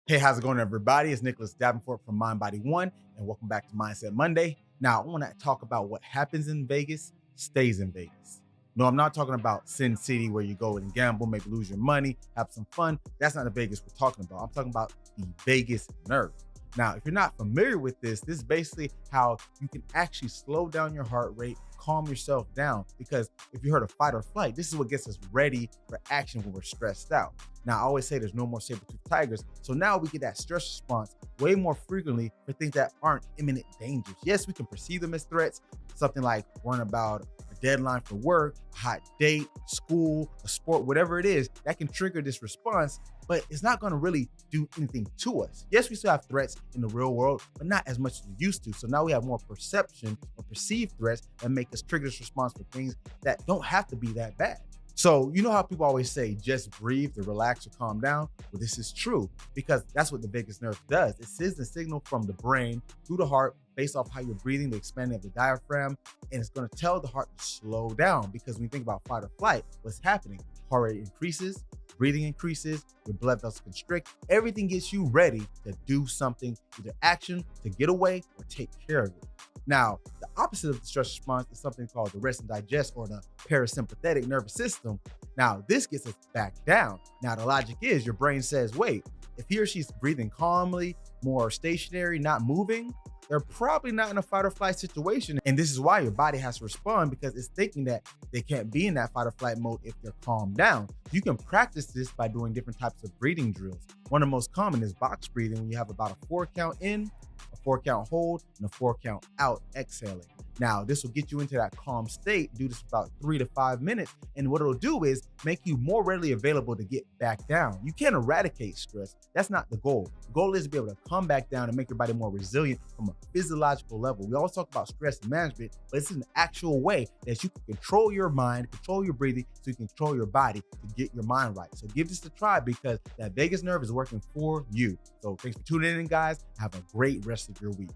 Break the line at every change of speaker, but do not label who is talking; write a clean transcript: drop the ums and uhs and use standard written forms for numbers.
Hey, how's it going, everybody? It's Nicholas Davenport from Mind Body One, and welcome back to Mindset Monday. Now, I want to talk about what happens in Vegas stays in Vegas. No, I'm not talking about Sin City where you go and gamble, maybe lose your money, have some fun. That's not the Vegas we're talking about. I'm talking about the Vegas nerve. Now, if you're not familiar with this is basically how you can actually slow down your heart rate, calm yourself down. Because if you heard of fight or flight, this is what gets us ready for action when we're stressed out. Now, I always say there's no more saber-toothed tigers. So now we get that stress response way more frequently for things that aren't imminent dangers. Yes, we can perceive them as threats, something like worrying about a deadline for work, a hot date, school, a sport, whatever it is, that can trigger this response, but it's not going to really do anything to us. Yes, we still have threats in the real world, but not as much as we used to. So now we have more perception or perceived threats that make us trigger this response for things that don't have to be that bad. So, you know how people always say, just breathe to relax or calm down? Well, this is true because that's what the vagus nerve does. It sends the signal from the brain through the heart based off how you're breathing, the expanding of the diaphragm, and it's going to tell the heart to slow down because when you think about fight or flight, what's happening? Heart rate increases, breathing increases, your blood vessels constrict. Everything gets you ready to do something, either action, to get away, or take care of it. Now, the opposite of the stress response is something called the rest and digest or the parasympathetic nervous system. Now, this gets us back down. Now, the logic is your brain says, wait, if he or she's breathing calmly, more stationary, not moving, they're probably not in a fight or flight situation. And this is why your body has to respond because it's thinking that they can't be in that fight or flight mode if they're calmed down. You can practice this by doing different types of breathing drills. One of the most common is box breathing when you have about a 4 count in, a 4 count hold, and a 4 count out, exhaling. Now, this will get you into that calm state. Do this for about 3 to 5 minutes. And what it'll do is make you more readily available to get back down. You can't eradicate stress. That's not the goal. The goal is to be able to come back down and make your body more resilient from a physiological level. We always talk about stress management, but it's an actual way that you can control your mind, control your breathing, so you can control your body to get your mind right. So give this a try because that vagus nerve is working for you. So thanks for tuning in, guys. Have a great rest of your week.